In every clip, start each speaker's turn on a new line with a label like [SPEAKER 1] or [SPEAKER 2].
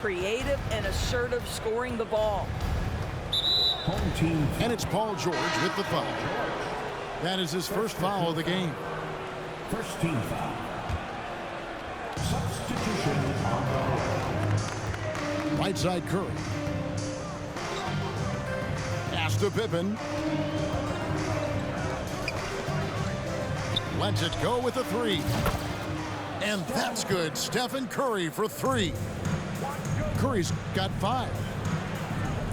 [SPEAKER 1] creative and assertive scoring the ball.
[SPEAKER 2] Home team. And it's Paul George with the foul. That is his first foul of the game. First team foul. Substitution on the right side. Curry. Pass to Pippen. Lets it go with a three. And that's good. Stephen Curry for three. Curry's got 5.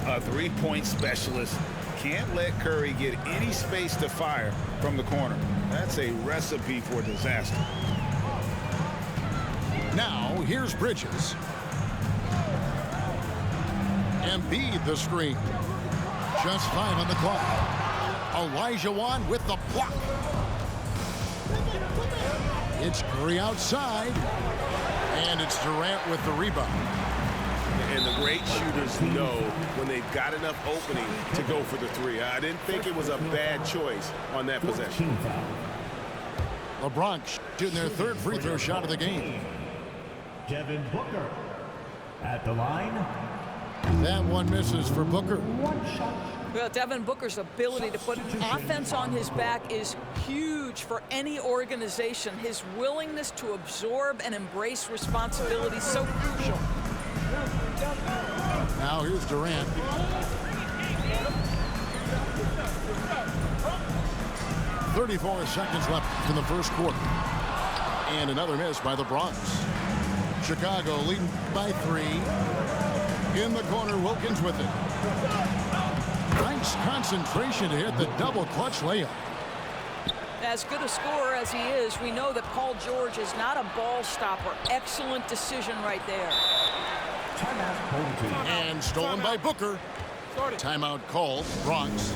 [SPEAKER 3] A three-point specialist can't let Curry get any space to fire from the corner. That's a recipe for disaster.
[SPEAKER 2] Now, here's Bridges. Embiid the screen. Just 5 on the clock. Olajuwon with the block. It's Curry outside. And it's Durant with the rebound.
[SPEAKER 3] And the great shooters know when they've got enough opening to go for the three. I didn't think it was a bad choice on that possession.
[SPEAKER 2] LeBron shooting their third free throw shot of the game.
[SPEAKER 4] Devin Booker at the line.
[SPEAKER 2] That one misses for Booker.
[SPEAKER 1] Well, Devin Booker's ability to put offense on his back is huge for any organization. His willingness to absorb and embrace responsibility so crucial.
[SPEAKER 2] Now here's Durant. "34 seconds left in the first quarter. And another miss by the Bronx. Chicago leading by 3. In the corner, Wilkins with it. Nice concentration to hit the double clutch layup.
[SPEAKER 1] As good a scorer as he is, we know that Paul George is not a ball stopper. Excellent decision right there.
[SPEAKER 2] And stolen by Booker. Timeout called. Bronx.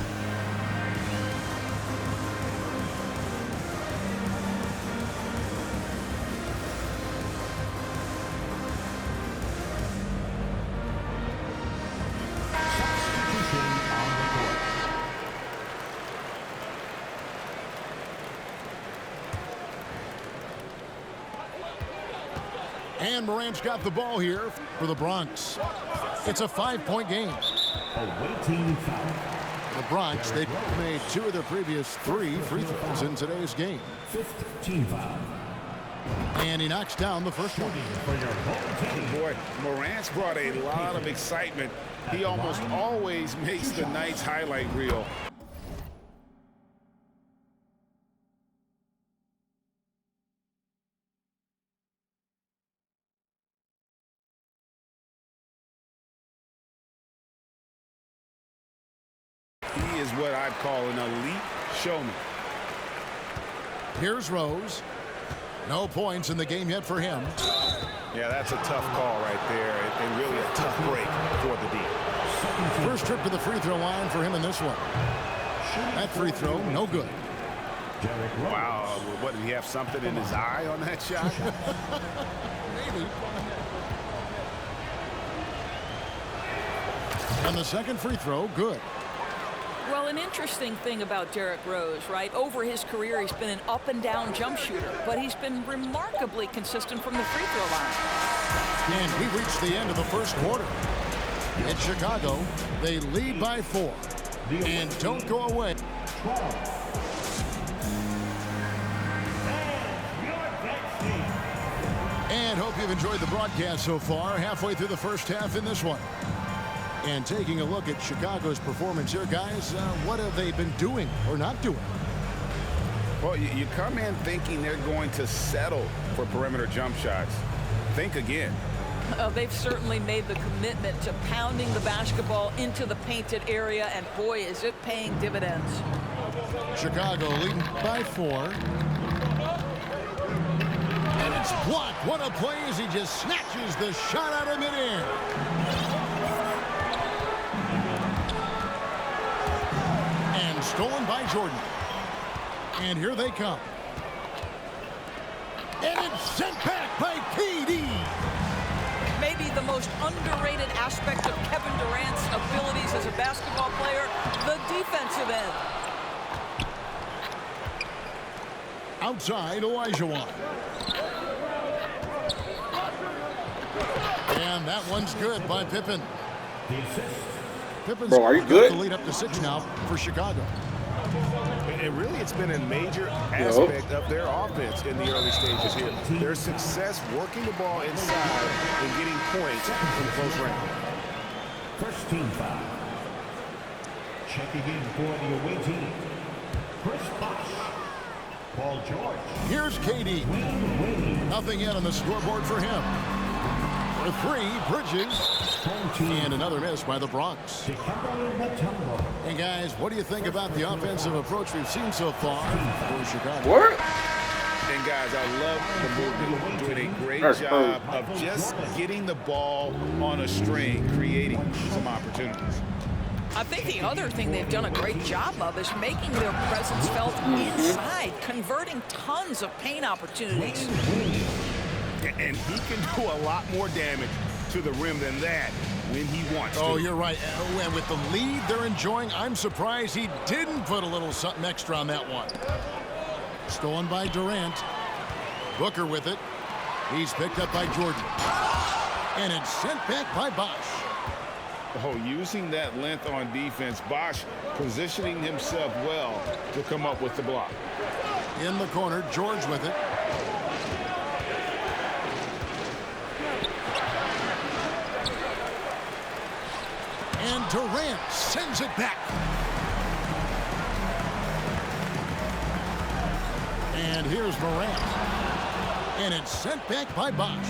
[SPEAKER 2] And Morant's got the ball here for the Bronx. It's a 5-point game.
[SPEAKER 4] Awaiting foul.
[SPEAKER 2] The Bronx, they made 2 of their previous 3 free throws in today's game.
[SPEAKER 4] 15 foul.
[SPEAKER 2] And he knocks down the first one.
[SPEAKER 3] Boy, Morant's brought a lot of excitement. He almost always makes the night's highlight reel. He is what I'd call an elite showman.
[SPEAKER 2] Here's Rose. No points in the game yet for him.
[SPEAKER 3] Yeah, that's a tough call right there, and really a tough break for the D.
[SPEAKER 2] First trip to the free throw line for him in this one. That free throw, no good.
[SPEAKER 3] Wow, what, did he have something in his eye on that shot?
[SPEAKER 2] Maybe. And the second free throw, good.
[SPEAKER 1] Well, an interesting thing about Derrick Rose, right? Over his career, he's been an up-and-down jump shooter, but he's been remarkably consistent from the free throw line.
[SPEAKER 2] And we reached the end of the first quarter. In Chicago, they lead by 4. And don't go away. And hope you've enjoyed the broadcast so far. Halfway through the first half in this one. And taking a look at Chicago's performance here, guys, what have they been doing or not doing?
[SPEAKER 3] Well, you come in thinking they're going to settle for perimeter jump shots. Think again.
[SPEAKER 1] They've certainly made the commitment to pounding the basketball into the painted area, and boy, is it paying dividends.
[SPEAKER 2] Chicago leading by 4. And it's blocked. What a play as he just snatches the shot out of midair. And stolen by Jordan. And here they come. And it's sent back by KD.
[SPEAKER 1] Maybe the most underrated aspect of Kevin Durant's abilities as a basketball player, the defensive end.
[SPEAKER 2] Outside, Olajuwon. And that one's good by Pippen.
[SPEAKER 4] The assist.
[SPEAKER 2] Pippen's
[SPEAKER 5] Bro, are you
[SPEAKER 2] got
[SPEAKER 5] good?
[SPEAKER 2] the lead up to 6 now for Chicago.
[SPEAKER 3] And really, it's been a major aspect of their offense in the early stages here. Their success working the ball inside and getting points from close range.
[SPEAKER 4] First team foul. Checking in for the away team. Chris Bosh. Paul George.
[SPEAKER 2] Here's KD.
[SPEAKER 4] Wayne Wade.
[SPEAKER 2] Nothing yet on the scoreboard for him. For 3, Bridges.
[SPEAKER 4] Home team.
[SPEAKER 2] And another miss by the Bronx.
[SPEAKER 4] Dikembe Mutombo.
[SPEAKER 2] And guys, what do you think about the offensive approach we've seen so far for Chicago?
[SPEAKER 5] What?
[SPEAKER 3] And guys, I love the movement, doing a great
[SPEAKER 5] That's
[SPEAKER 3] job of just getting the ball on a string, creating some opportunities.
[SPEAKER 1] I think the other thing they've done a great job of is making their presence felt inside, converting tons of paint opportunities.
[SPEAKER 3] And he can do a lot more damage to the rim than that when he wants to.
[SPEAKER 2] Oh, you're right. And with the lead they're enjoying, I'm surprised he didn't put a little something extra on that one. Stolen by Durant. Booker with it. He's picked up by Jordan. And it's sent back by Bosh.
[SPEAKER 3] Oh, using that length on defense, Bosh positioning himself well to come up with the block.
[SPEAKER 2] In the corner, George with it. And Durant sends it back. And here's Morant. And it's sent back by Bosh.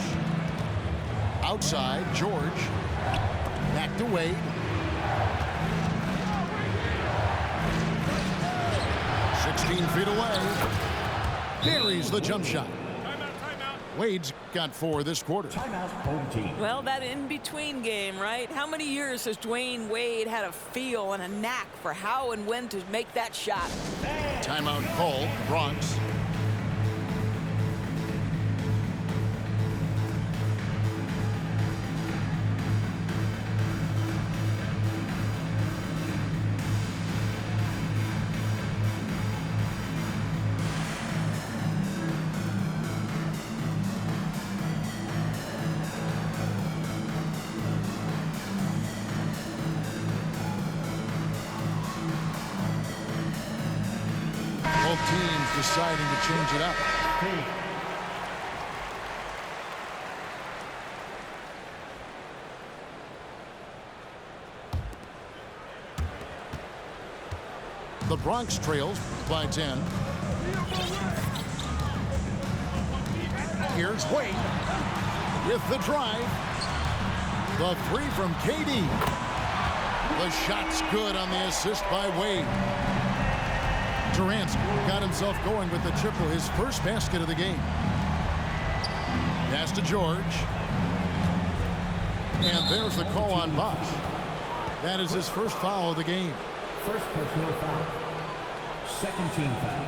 [SPEAKER 2] Outside, George. Back to Wade. "16 feet away. Buries the jump shot. Wade's got 4 this quarter.
[SPEAKER 4] Timeout, home team.
[SPEAKER 1] Well, that in-between game, right? How many years has Dwayne Wade had a feel and a knack for how and when to make that shot?
[SPEAKER 2] Timeout called, Bronx. Both teams deciding to change it up. The Bronx trails by 10. Here's Wade with the drive. The 3 from KD. The shot's good on the assist by Wade. Durant's got himself going with the triple, his first basket of the game. Pass to George. And there's the call on Bosh. That is his first foul of the game.
[SPEAKER 4] First personal foul. Second team foul.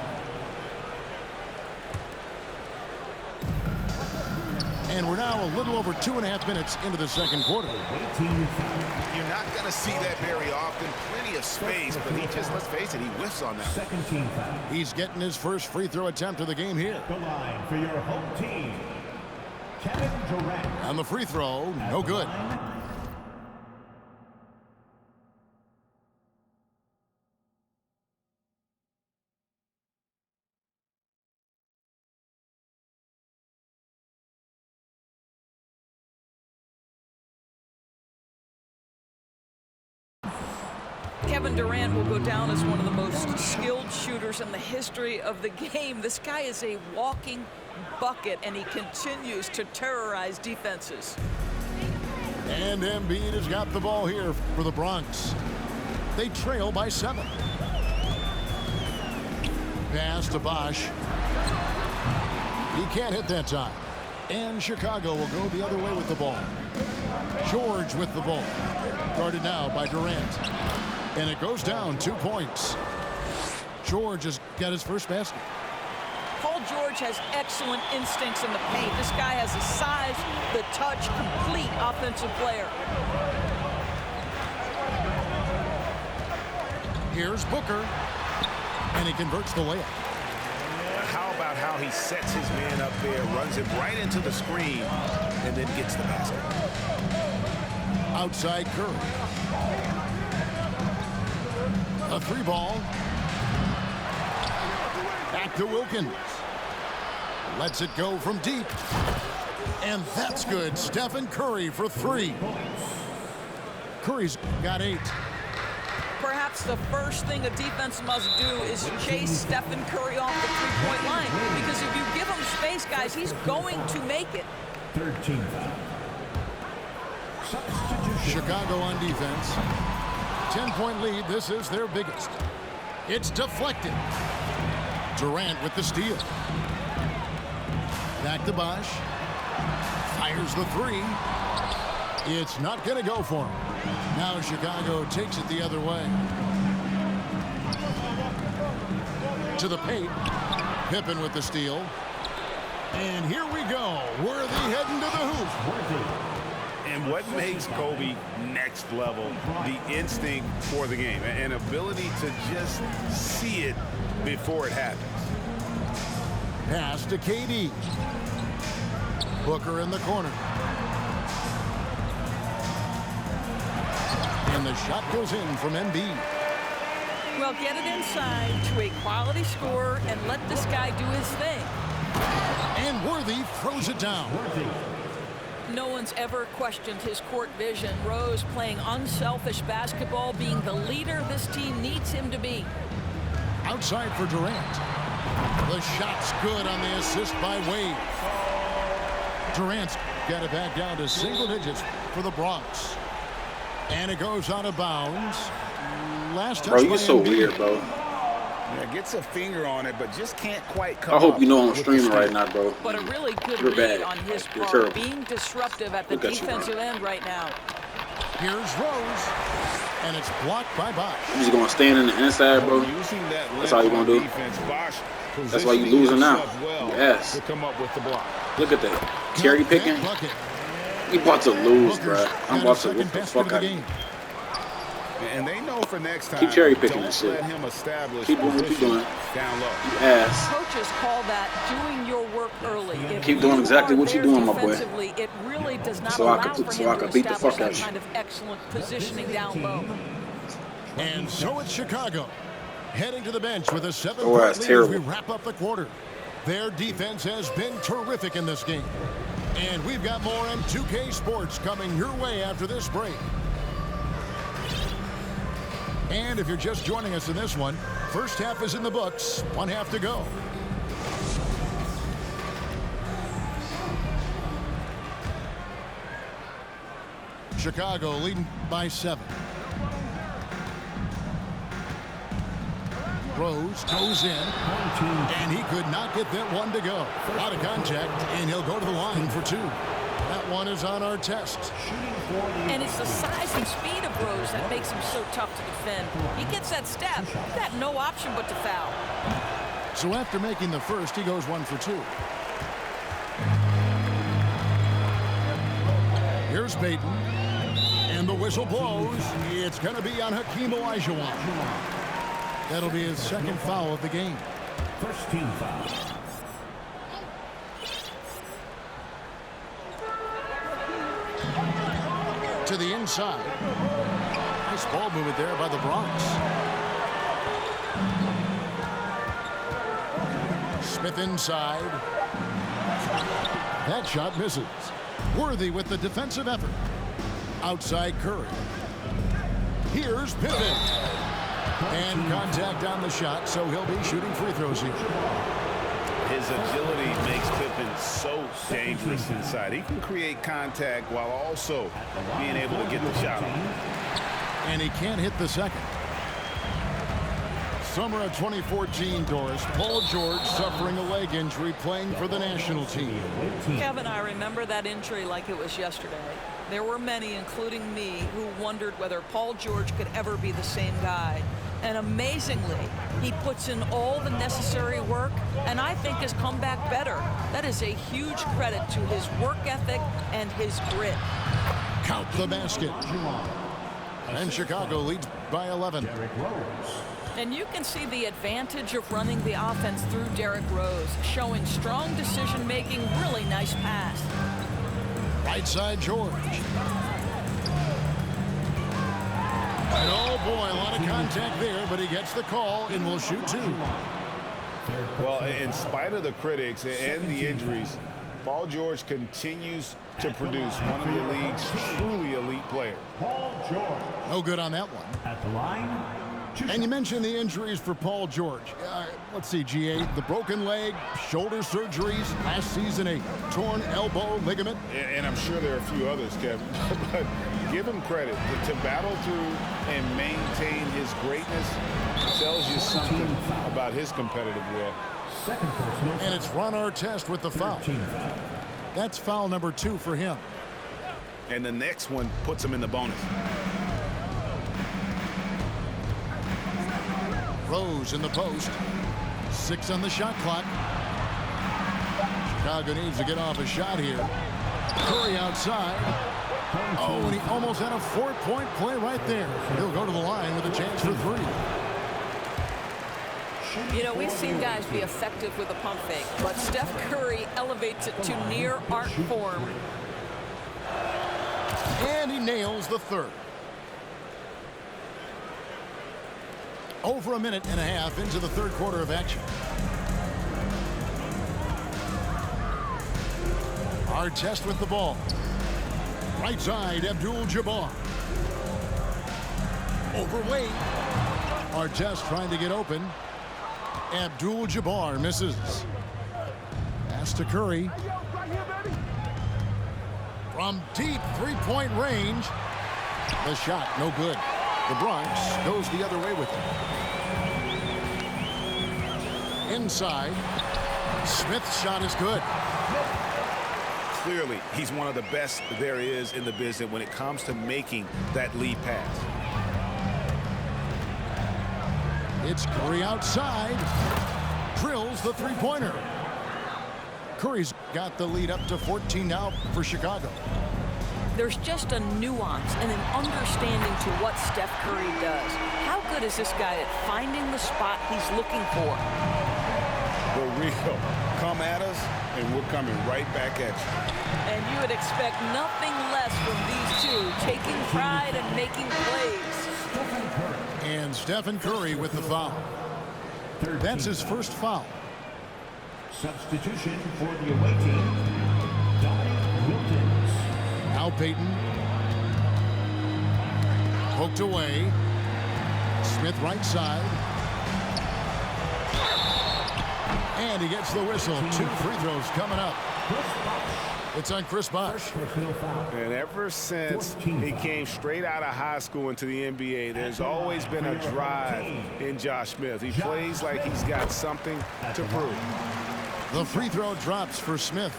[SPEAKER 2] And we're now a little over 2.5 minutes into the second quarter.
[SPEAKER 4] Away team foul.
[SPEAKER 3] You're not going to see that very often. Plenty of space, but he just, let's face it, he whiffs on that.
[SPEAKER 4] Second team foul.
[SPEAKER 2] He's getting his first free throw attempt of the game here.
[SPEAKER 4] The line for your home team. Kevin Durant.
[SPEAKER 2] On the free throw, no good.
[SPEAKER 1] Kevin Durant will go down as one of the most skilled shooters in the history of the game. This guy is a walking bucket, and he continues to terrorize defenses.
[SPEAKER 2] And Embiid has got the ball here for the Bronx. They trail by 7. Pass to Bosh. He can't hit that time. And Chicago will go the other way with the ball. George with the ball. Guarded now by Durant. And it goes down 2 points. George has got his first basket.
[SPEAKER 1] Paul George has excellent instincts in the paint. This guy has the size, the touch, complete offensive player.
[SPEAKER 2] Here's Booker. And he converts the layup.
[SPEAKER 3] How about about how he sets his man up there, runs it right into the screen, and then gets the basket.
[SPEAKER 2] Outside Curry. A 3-ball. Back to Wilkins. Lets it go from deep. And that's good. Stephen Curry for 3. Curry's got 8.
[SPEAKER 1] Perhaps the first thing a defense must do is chase Stephen Curry off the three-point line. Because if you give him space, guys, he's going to make it.
[SPEAKER 4] 13 foul.
[SPEAKER 2] Chicago on defense. 10-point lead. This is their biggest. It's deflected. Durant with the steal. Back to Bosh. Fires the 3. It's not going to go for him. Now Chicago takes it the other way. To the paint. Pippen with the steal. And here we go. Worthy heading to the hoop.
[SPEAKER 3] And what makes Kobe next level? The instinct for the game. An ability to just see it before it happens.
[SPEAKER 2] Pass to KD. Booker in the corner. And the shot goes in from Embiid.
[SPEAKER 1] Well, get it inside to a quality scorer and let this guy do his thing.
[SPEAKER 2] And Worthy throws it down.
[SPEAKER 1] No one's ever questioned his court vision. Rose playing unselfish basketball, being the leader this team needs him to be.
[SPEAKER 2] Outside for Durant. The shot's good on the assist by Wade. Durant's got it back down to single digits for the Bronx. And it goes out of bounds. Last touch.
[SPEAKER 5] Bro, you're so weird, bro.
[SPEAKER 3] Yeah, gets a finger on it, but just can't quite come
[SPEAKER 5] I hope
[SPEAKER 3] up
[SPEAKER 5] you know I'm
[SPEAKER 3] with the
[SPEAKER 5] streaming
[SPEAKER 3] stick.
[SPEAKER 5] right now, bro.
[SPEAKER 1] But a really good
[SPEAKER 5] You're
[SPEAKER 1] read
[SPEAKER 5] bad.
[SPEAKER 1] on his
[SPEAKER 5] You're
[SPEAKER 1] part,
[SPEAKER 5] terrible.
[SPEAKER 1] being disruptive at the
[SPEAKER 5] Look at you, bro.
[SPEAKER 1] defensive end right now.
[SPEAKER 2] Here's Rose. And it's blocked by Bosh.
[SPEAKER 5] You just gonna stand in the inside, bro.
[SPEAKER 3] Using that
[SPEAKER 5] That's all you gonna do.
[SPEAKER 3] defense, Bosh
[SPEAKER 5] That's why you
[SPEAKER 3] positioning
[SPEAKER 5] losing now.
[SPEAKER 3] himself well
[SPEAKER 5] Yes.
[SPEAKER 3] to come up with the block.
[SPEAKER 5] Look at that. Cherry picking.
[SPEAKER 2] Bucket.
[SPEAKER 5] You about to lose,
[SPEAKER 2] Booker's
[SPEAKER 5] bro. I'm
[SPEAKER 2] got
[SPEAKER 5] about
[SPEAKER 2] his
[SPEAKER 5] to
[SPEAKER 2] second
[SPEAKER 5] whoop the
[SPEAKER 2] basket
[SPEAKER 5] fuck
[SPEAKER 2] of the
[SPEAKER 5] out of you.
[SPEAKER 2] game.
[SPEAKER 3] And they know for next time,
[SPEAKER 5] Keep cherry picking
[SPEAKER 3] don't
[SPEAKER 5] that shit.
[SPEAKER 3] let him establish
[SPEAKER 5] Keep doing what you're
[SPEAKER 3] position
[SPEAKER 5] doing.
[SPEAKER 3] down low.
[SPEAKER 5] You ass.
[SPEAKER 1] Coaches call that doing your work early. If
[SPEAKER 5] Keep doing
[SPEAKER 1] you
[SPEAKER 5] exactly
[SPEAKER 1] are
[SPEAKER 5] what you're
[SPEAKER 1] there
[SPEAKER 5] doing, my boy.
[SPEAKER 1] defensively, it really does not
[SPEAKER 5] So I
[SPEAKER 1] allow
[SPEAKER 5] could-
[SPEAKER 1] for
[SPEAKER 5] so
[SPEAKER 1] him
[SPEAKER 5] I
[SPEAKER 1] to
[SPEAKER 5] could beat the
[SPEAKER 1] establish
[SPEAKER 5] fuck out
[SPEAKER 1] that
[SPEAKER 5] of you.
[SPEAKER 1] kind of excellent positioning down low.
[SPEAKER 2] And so it's Chicago heading to the bench with a 7-point
[SPEAKER 5] Oh,
[SPEAKER 2] lead
[SPEAKER 5] that's
[SPEAKER 2] as
[SPEAKER 5] terrible.
[SPEAKER 2] we wrap up the quarter. Their defense has been terrific in this game. And we've got more on 2K Sports coming your way after this break. And if you're just joining us in this one, first half is in the books, 1 half to go. Chicago leading by 7. Rose goes in, and he could not get that one to go. Out of contact, and he'll go to the line for 2. That one is on our test.
[SPEAKER 1] And it's the size and speed of Rose that makes him so tough to defend. He gets that step, he's got no option but to foul.
[SPEAKER 2] So after making the first, he goes 1 for 2. Here's Baton. And the whistle blows. It's going to be on Hakeem Olajuwon. That'll be his second foul of the game.
[SPEAKER 4] First team foul.
[SPEAKER 2] To the inside. Nice ball movement there by the Bronx. Smith inside. That shot misses. Worthy with the defensive effort. Outside Curry. Here's Pippen. And contact on the shot, so he'll be shooting free throws here.
[SPEAKER 3] His agility makes Pippen so dangerous inside. He can create contact while also being able to get the shot off.
[SPEAKER 2] And he can't hit the second. Summer of 2014, Doris. Paul George suffering a leg injury playing for the national team.
[SPEAKER 1] Kevin, I remember that injury like it was yesterday. There were many, including me, who wondered whether Paul George could ever be the same guy. And amazingly, he puts in all the necessary work, and I think has come back better. That is a huge credit to his work ethic and his grit.
[SPEAKER 2] Count the basket. And Chicago leads by 11.
[SPEAKER 4] Derrick Rose.
[SPEAKER 1] And you can see the advantage of running the offense through Derrick Rose, showing strong decision-making, really nice pass.
[SPEAKER 2] Right side, George. And oh boy, a lot of contact there, but he gets the call and will shoot 2.
[SPEAKER 3] Well, in spite of the critics and the injuries, Paul George continues to produce one of the league's truly elite players.
[SPEAKER 4] Paul George
[SPEAKER 2] No good on that one.
[SPEAKER 4] at the line.
[SPEAKER 2] And you mentioned the injuries for Paul George. Let's see, GA, the broken leg, shoulder surgeries, last season a torn elbow ligament.
[SPEAKER 3] And I'm sure there are a few others, Kevin, but give him credit. To battle through and maintain his greatness tells you something about his competitive will.
[SPEAKER 4] Second personal.
[SPEAKER 2] And it's Ron Artest with the foul.
[SPEAKER 4] 13 foul.
[SPEAKER 2] That's foul number 2 for him.
[SPEAKER 3] And the next one puts him in the bonus.
[SPEAKER 2] Rose in the post. 6 on the shot clock. Chicago needs to get off a shot here. Curry outside. Oh, and he almost had a 4-point play right there. He'll go to the line with a chance for 3.
[SPEAKER 1] You know, we've seen guys be effective with a pump fake, but Steph Curry elevates it to near art form.
[SPEAKER 2] And he nails the 3rd. Over a minute and a half into the 3rd quarter of action. Artest with the ball. Right side, Abdul-Jabbar. Overweight. Artest trying to get open. Abdul-Jabbar misses. Pass to Curry. From deep 3-point range. The shot, no good. The Bronx goes the other way with it. Inside. Smith's shot is good.
[SPEAKER 3] Clearly, he's one of the best there is in the business when it comes to making that lead pass.
[SPEAKER 2] It's Curry outside. Drills the 3-pointer. Curry's got the lead up to 14 now for Chicago.
[SPEAKER 1] There's just a nuance and an understanding to what Steph Curry does. How good is this guy at finding the spot he's looking for?
[SPEAKER 3] For real. Come at us, and we're coming right back at you.
[SPEAKER 1] And you would expect nothing less from these two, taking pride and making plays.
[SPEAKER 2] And Stephen Curry with the foul. That's his first foul.
[SPEAKER 4] Substitution for the away team. Dominic Wilkins.
[SPEAKER 2] Now Payton. Poked away. Smith right side. And he gets the whistle. 2 free throws coming up. It's on Chris Bosh.
[SPEAKER 3] And ever since he came straight out of high school into the NBA, there's always been a drive in Josh Smith. He plays like he's got something to prove.
[SPEAKER 2] The free throw drops for Smith.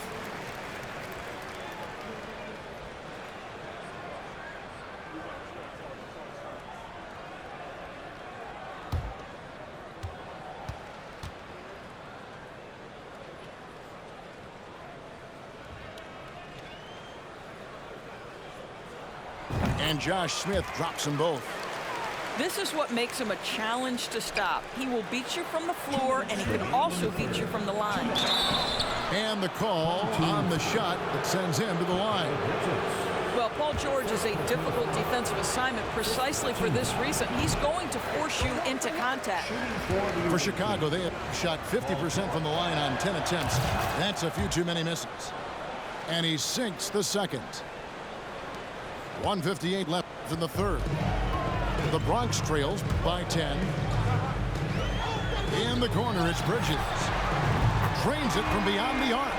[SPEAKER 2] And Josh Smith drops them both.
[SPEAKER 1] This is what makes him a challenge to stop. He will beat you from the floor, and he can also beat you from the line.
[SPEAKER 2] And the call on the shot that sends him to the line.
[SPEAKER 1] Well, Paul George is a difficult defensive assignment precisely for this reason. He's going to force you into contact.
[SPEAKER 2] For Chicago, they have shot 50% from the line on 10 attempts. That's a few too many misses. And he sinks the second. 1:58 left in the 3rd. The Bronx trails by 10. In the corner, it's Bridges. Trains it from beyond the arc.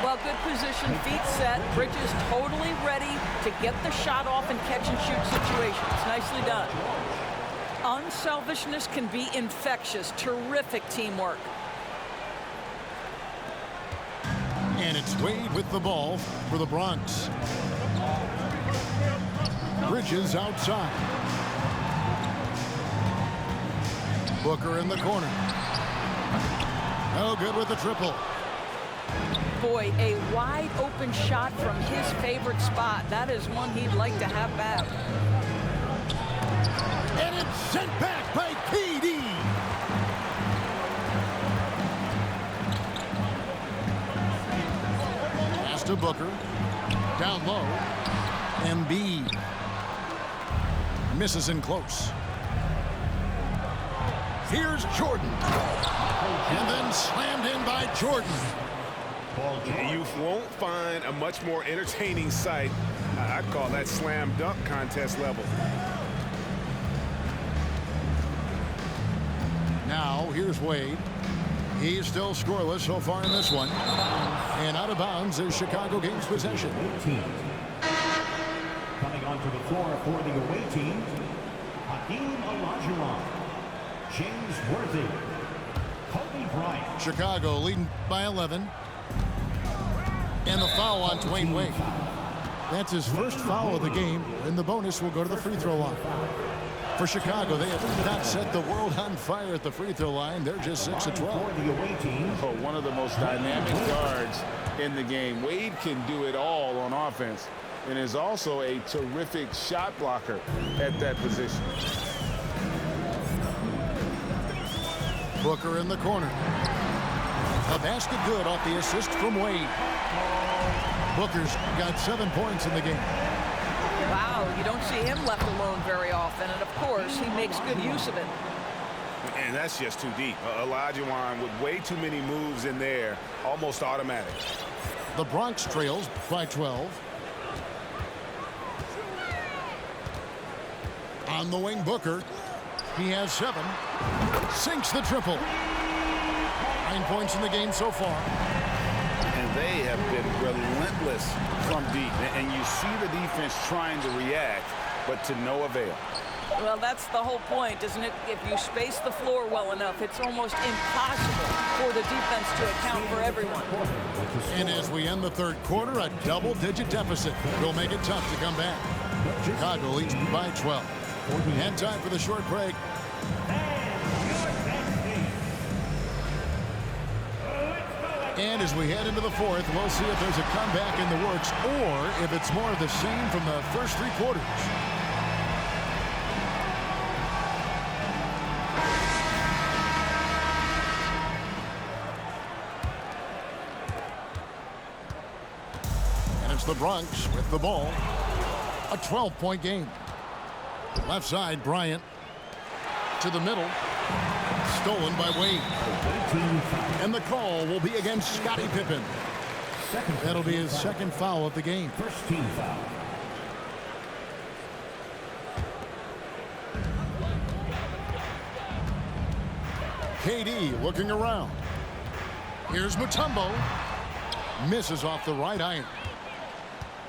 [SPEAKER 1] Well, good position, feet set. Bridges totally ready to get the shot off in catch-and-shoot situations. Nicely done. Unselfishness can be infectious. Terrific teamwork.
[SPEAKER 2] And it's Wade with the ball for the Bronx. Bridges outside. Booker in the corner. No good with the triple.
[SPEAKER 1] Boy, a wide open shot from his favorite spot. That is one he'd like to have back.
[SPEAKER 2] And it's sent back by Key. to Booker. Down low. Embiid. Misses in close. Here's Jordan. And then slammed in by Jordan.
[SPEAKER 3] You won't find a much more entertaining sight. I'd call that slam dunk contest level.
[SPEAKER 2] Now, here's Wade. He's still scoreless so far in this one. And out of bounds as Chicago gains possession.
[SPEAKER 4] Coming onto the floor for the away team, Hakeem Olajuwon, James Worthy, Kobe Bryant.
[SPEAKER 2] Chicago leading by 11. And the foul on Dwayne Wade. That's his first foul of the game, and the bonus will go to the free throw line. For Chicago, they have not set the world on fire at the free throw line. They're just 6 of 12.
[SPEAKER 4] For the away team,
[SPEAKER 6] One of the most dynamic guards in the game. Wade can do it all on offense and is also a terrific shot blocker at that position.
[SPEAKER 2] Booker in the corner. A basket good off the assist from Wade. Booker's got 7 points in the game.
[SPEAKER 1] Wow, you don't see him left alone very often, and of course, he makes good use of it.
[SPEAKER 3] And that's just too deep. Olajuwon with way too many moves in there, almost automatic.
[SPEAKER 2] The Bronx trails by 12. On the wing, Booker. He has 7. Sinks the triple. 9 points in the game so far.
[SPEAKER 6] And they have been relentless from deep. And you see the defense trying to react, but to no avail.
[SPEAKER 1] Well, that's the whole point, isn't it? If you space the floor well enough, it's almost impossible for the defense to account for everyone.
[SPEAKER 2] And as we end the third quarter, a double-digit deficit will make it tough to come back. Chicago leads by 12. And time for the short break. And as we head into the fourth, we'll see if there's a comeback in the works or if it's more of the same from the first 3 quarters. And it's the Bronx with the ball. A 12-point game. Left side, Bryant. To the middle. Stolen by Wade. And the call will be against Scottie Pippen. That'll be his second foul of the game.
[SPEAKER 4] First team foul.
[SPEAKER 2] KD looking around. Here's Mutombo. Misses off the right iron.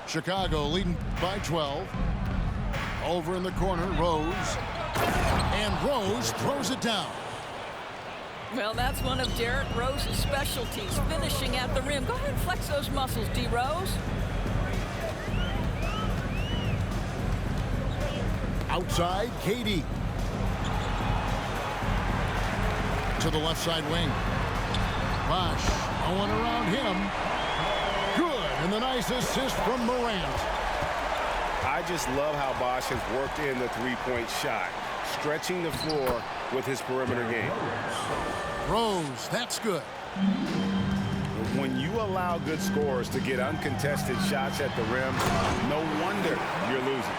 [SPEAKER 2] Chicago leading by 12. Over in the corner, Rose. And Rose throws it down.
[SPEAKER 1] Well, that's one of Derrick Rose's specialties, finishing at the rim. Go ahead and flex those muscles, D. Rose.
[SPEAKER 2] Outside, KD. To the left side wing. Bosh, no one around him. Good, and the nice assist from Morant.
[SPEAKER 3] I just love how Bosh has worked in the three-point shot, stretching the floor with his perimeter game.
[SPEAKER 2] Rose, that's good.
[SPEAKER 3] When you allow good scorers to get uncontested shots at the rim, no wonder you're losing.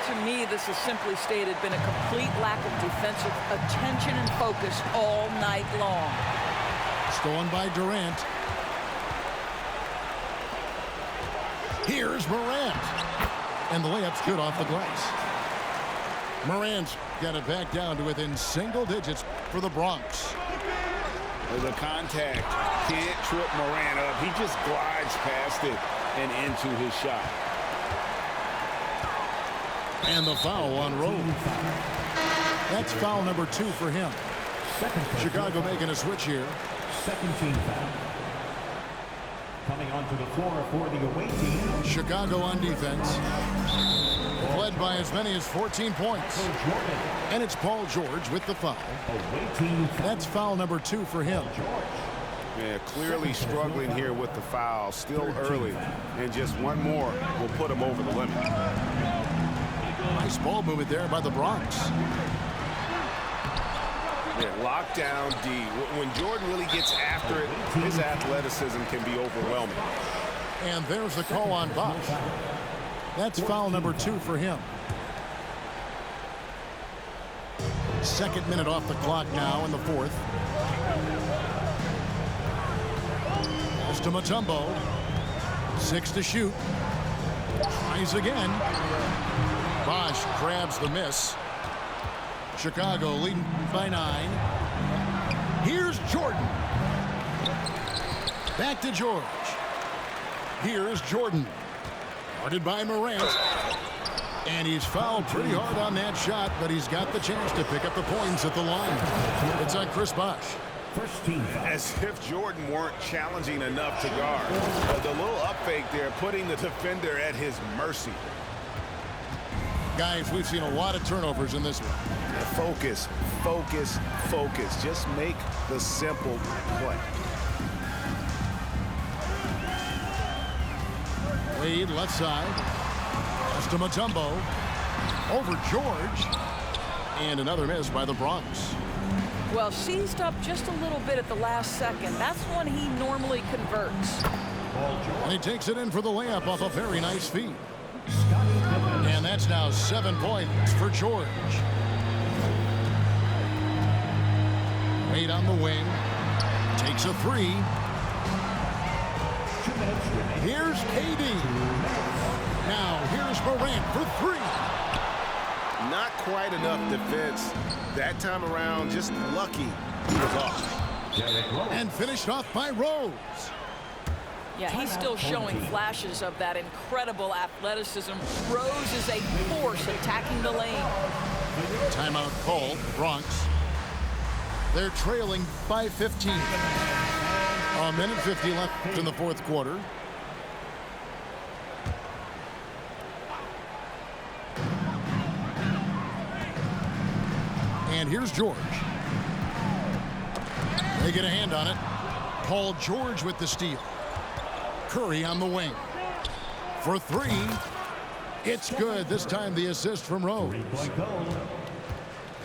[SPEAKER 1] To me, this has simply stated been a complete lack of defensive attention and focus all night long.
[SPEAKER 2] Stolen by Durant. Here's Morant. And the layup's good off the glass. Morant's got it back down to within single digits for the Bronx.
[SPEAKER 6] The contact can't trip Morant up. He just glides past it and into his shot.
[SPEAKER 2] And the foul on Rose. That's foul number 2 for him. Chicago making a switch here.
[SPEAKER 4] Second team foul. Coming onto the floor for the away team,
[SPEAKER 2] Chicago on defense. Led by as many as 14 points. And it's Paul George with the foul. That's foul number 2 for him.
[SPEAKER 3] Yeah, clearly struggling here with the foul. Still early. And just one more will put him over the limit.
[SPEAKER 2] Nice ball movement there by the Bronx.
[SPEAKER 3] Yeah, lockdown D. When Jordan really gets after it, his athleticism can be overwhelming.
[SPEAKER 2] And there's the call on Bosch. That's foul number 2 for him. Second minute off the clock now in the fourth. Pass to Mutombo. 6 to shoot. Tries again. Bosch grabs the miss. Chicago leading by 9. Here's Jordan. Back to George. Here's Jordan. Guarded by Morant. And he's fouled pretty hard on that shot, but he's got the chance to pick up the points at the line. It's on Chris Bosch.
[SPEAKER 4] First team foul.
[SPEAKER 3] As if Jordan weren't challenging enough to guard. But the little up fake there, putting the defender at his mercy.
[SPEAKER 2] Guys, we've seen a lot of turnovers in this one.
[SPEAKER 3] Focus, focus, focus. Just make the simple play.
[SPEAKER 2] Wade left side. Pass to Mutombo. Over George. And another miss by the Bronx.
[SPEAKER 1] Well, seized up just a little bit at the last second. That's when he normally converts.
[SPEAKER 2] And he takes it in for the layup off a very nice feed. And that's now 7 points for George. Wade on the wing. Takes a 3. Here's KD. Now here's Morant for 3.
[SPEAKER 3] Not quite enough defense that time around. Just lucky he was off.
[SPEAKER 2] And finished off by Rose.
[SPEAKER 1] Yeah, he's still showing flashes of that incredible athleticism. Rose is a force attacking the lane.
[SPEAKER 2] Timeout called, Bronx. They're trailing by 15. A minute 50 left in the fourth quarter. And here's George. They get a hand on it. Paul George with the steal. Curry on the wing. For 3. It's good. This time the assist from Rose.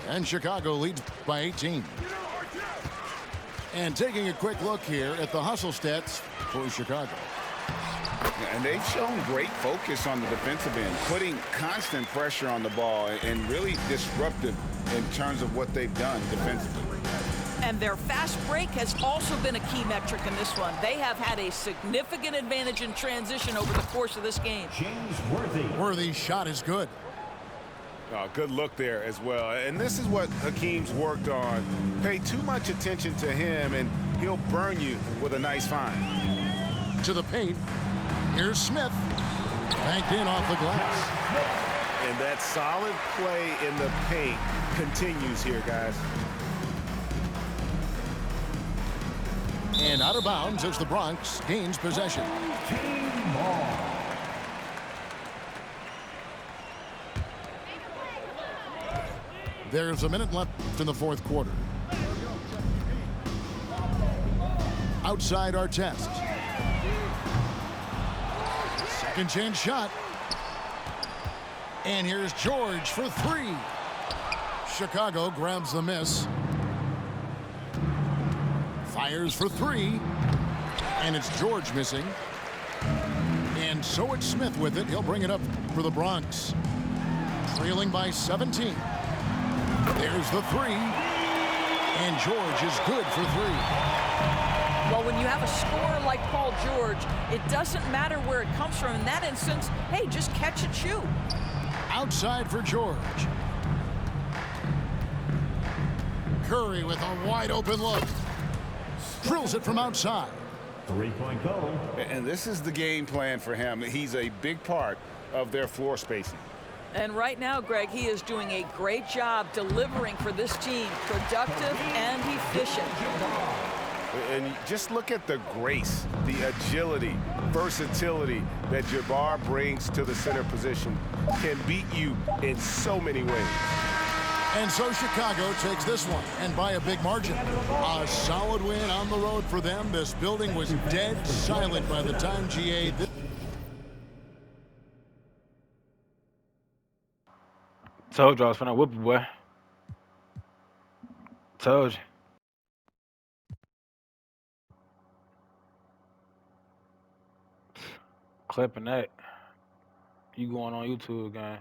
[SPEAKER 2] And Chicago leads by 18. And taking a quick look here at the hustle stats for Chicago.
[SPEAKER 6] And they've shown great focus on the defensive end, putting constant pressure on the ball and really disruptive in terms of what they've done defensively.
[SPEAKER 1] And their fast break has also been a key metric in this one. They have had a significant advantage in transition over the course of this game.
[SPEAKER 4] James Worthy.
[SPEAKER 2] Worthy's shot is good.
[SPEAKER 3] Good look there as well. And this is what Hakeem's worked on. Pay too much attention to him, and he'll burn you with a nice find.
[SPEAKER 2] To the paint. Here's Smith. Banked in off the glass.
[SPEAKER 3] And that solid play in the paint continues here, guys.
[SPEAKER 2] And out of bounds as the Bronx gains possession.
[SPEAKER 4] Team ball.
[SPEAKER 2] There's a minute left in the fourth quarter. Outside Artest. Second chance shot. And here's George for 3. Chicago grabs the miss. Fires for 3. And it's George missing. And so it's Smith with it. He'll bring it up for the Bronx. Trailing by 17. There's the 3. And George is good for 3.
[SPEAKER 1] Well, when you have a scorer like Paul George, it doesn't matter where it comes from. In that instance, hey, just catch and shoot.
[SPEAKER 2] Outside for George. Curry with a wide open look. Drills it from outside.
[SPEAKER 4] 3-point goal.
[SPEAKER 6] And this is the game plan for him. He's a big part of their floor spacing.
[SPEAKER 1] And right now, Greg, he is doing a great job delivering for this team. Productive and efficient.
[SPEAKER 3] And just look at the grace, the agility, versatility that Jabbar brings to the center position. Can beat you in so many ways.
[SPEAKER 2] And so Chicago takes this one, and by a big margin. A solid win on the road for them. This building was dead silent by the time GA.
[SPEAKER 7] Told you I was finna whoop you, boy. Told you. clipping that. You going on YouTube, gang.